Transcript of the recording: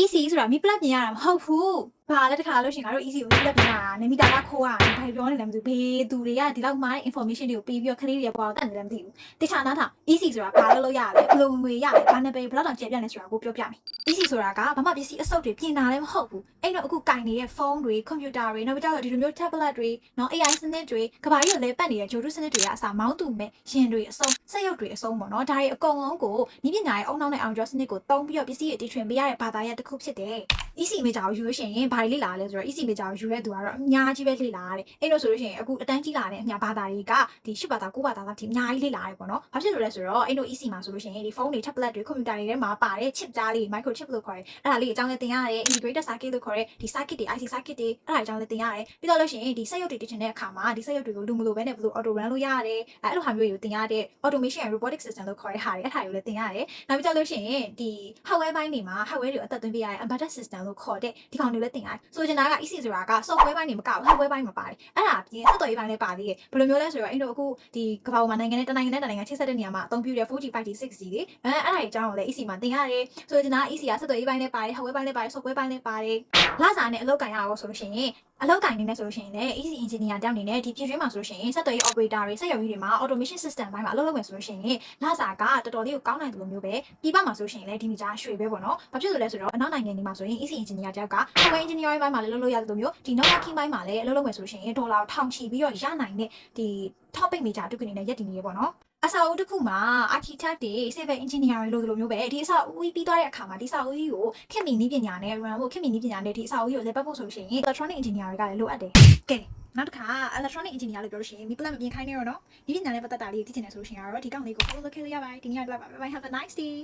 easy ဆိုတာမိပလက်ပြင်ရတာမဟုတ်ဘူးဘာလဲတခါလို့ရှင်ငါတို့ easy ကိုမိပလက်ပြင်ရတာနေမိတာကခိုးရတာဘာပြောနေလဲမသိဘူးဘေးသူတွေကဒီလောက်မှ information တွေကိုပေးပြီးတော့ခလေးတွေပေါ်တော့တတ်နေတယ်မသိဘူးတခြားနားထောင် easy ဆိုတာဘာလို့ရလဲဘယ်လိုငွေရလဲဘာနဲ့ပဲဘယ်လောက်တောင်ကျေပြတ်လဲဆိုတာကိုပြောပြမယ် easy ဆိုတာကဘာမှပစ္စည်းအစုပ်တွေပြင်တာလည်းမဟုတ်ဘူးအဲ့တော့အခုကင်နေတဲ့ဖုန်းတွေကွန်ပျူတာတွေနောက်ပြီးတော့ဒီလိုမျိုး tablet တွေနော် AI စနစ်တွေကဘာကြီးကိုလဲပတ်နေတဲ့ဂျိုတုစနစ်တွေကအစားမောင်းတူမဲ့ရင်တွေအစုံစက်ရုပ်တွေအစုံပေါ့နော်ဒါတွေအကုန်လုံးကိုဤပညာရဲ့အုံနောက်နဲ့အောင်ကျော်စနစ်ကိုတုံးပြီးတော့ပစ္စည်းတွေတီထွင်ပေးရတဲ့ဘာသာရပ်တစ်ခုဖြစ်တယ် easy major ကိုယူလို့ရှိရင်ဘာတွေလေ့လာလဲဆိုတော့ easy major ကိုယူတဲ့သူကတော့အများကြီးပဲလေ့လာရတယ်အဲ့တော့ဆိုလို့ရှိရင်အခုအတန်းကြီးလာတဲ့အများဘာသာတွေကဒီ10ဘာသာ9ဘာသာလောက်ထိအများကြီးလေ့လာရတယ်ပေါ့နော်ဘာဖြစ်လို့လဲဆိုတော့အဲ့တို့ easy မှာဆိုလို့ရှိရင်ဒီဖုန်းတွေ tablet တွေကွန်ပျူတာတွေထဲမှာပါတဲ့ chip ကြားလေး microchip လို့ခေါ်တယ်အဲ့ဒါလေးအကြောင်းလည်းသင်ရတယ် integrated circuit လို့ခေါ်တဲ့ဒီ circuit တွေ IC circuit တွေအဲ့ဒါအကြောင်းလည်းသင်ရတယ်ပြီးတော့လို့ရှိရင်ဒီစက်ရုပ်တွေတည်တင်တဲ့အခါမှာဒီစက်ရုပ်တွေကိုလူမလို့ပဲနဲ့ဘယ်လို auto run လို့ရတယ်အဲ့လိုဟာမျိုးတွေကိုသင်ရတဲ့ automation and robotic system လို့ခေါ်တဲ့ဟာတွေအဲ့ဒါတွေကိုလည်းသင်ရတယ်နောက်ပြီးတော့လို့ရှိရင်ဒီ hardware ဘိုင်းတွေမှာ hardware တွေကိုအသက်သွင်းပေးရတဲ့ embedded system လို့ခေါ်တဲ့ဒီကောင်တွေလည်းသင်ရတယ်ဆိုချင်တာက easy ဆိုတာက software ဘိုင်းတွေမကဘူး hardware ဘိုင်းမှာပါတယ်အဲ့ဒါပြင်စက်တော်ရေးဘိုင်းလည်းပါသေးတယ်ဘယ်လိုမျိုးလဲဆိုတော့အဲ့တို့အခုဒီကမ္ဘာပေါ်မှာနိုင်ငံနဲ့တနိုင်ငံနဲ့တနိုင်ငံချိတ်ဆက်တဲ့နေရာမှာအသုံးပြုတဲ့ 4G 5G 6G တွေအဲ့ဒါတွေအကြောင်းကိုလည်း easy မှာသင်ရတယ်ဆိုချင်တာ easy ကစက်တော်ရေးဘိုင်းလည်းပါတယ် hardware ဘိုင်းလည်းပါတယ် software ဘိုင်းလည်းပါတယ်လစာနဲ့အလုပ်ကင်ရအောင်ဆိုလို့ရှိရင်အလောက်ကင်နေနေဆိုလို့ရှိရင်လည်း easy engineer တောင်းနေနဲ့ဒီပြည်တွင်းမှာဆိုလို့ရှိရင်စက်တော်ရေး operator တွေစက်ရုံကြီးတွေမှာ automation system ဘိုင်းမှာအလုပ်လုပ်မယ်ဆိုလို့ရှိရင်လစာကတော်တော်လေးကိုကောင်းနိုင်တယ်လို့မျိုးပဲပြည်ပမှာဆိုလို့ရှိရင်လည်းဒီမိသားရွှေပဲပေါ့နော်ဘာဖြစ်လို့လဲဆိုတော့အနောက်နိုင်ငံတွေမှာဆိုရင် easy engineer တယောက်က hardware engineer ဘိုင်းမှာလည်းလုပ်လို့ရတယ်လို့မျိုးဒီ networking ဘိုင်းမှာလည်းအလုပ်လုပ်မယ်ဆိုလို့ရှိရင်ဒေါ်လာထောင်ချီပြီးတော့ရနိုင်တဲ့ဒီ topic major တုကနေနဲ့ရက်တည်နေရပေါ့နော်အဆောက်အဦတစ်ခုမှာ architect တွေ civil engineer တွေလို့ဒီလိုမျိုးပဲဒီအဆောက်အဦပြီးသွားတဲ့အခါမှာဒီအဆောက်အဦကိုခင်မီနည်းပညာနဲ့ run ဖို့ခင်မီနည်းပညာနဲ့ဒီအဆောက်အဦကိုလည်းပတ်ဖို့ဆိုလို့ရှိရင် electronic engineer တွေကလည်းလိုအပ်တယ်ကဲနောက်တစ်ခါ electronic engineer လို့ပြောလို့ရှိရင်မိပလက်မပြင်ခိုင်းနေရောနော်ဒီပညာနဲ့ပတ်သက်တာလေးသိချင်တယ်ဆိုလို့ရှိရင်ကတော့ဒီကောင်လေးကို follow လုပ်ခဲ့လို့ရပါတယ်ဒီနေ့ကတော့ bye bye have a nice day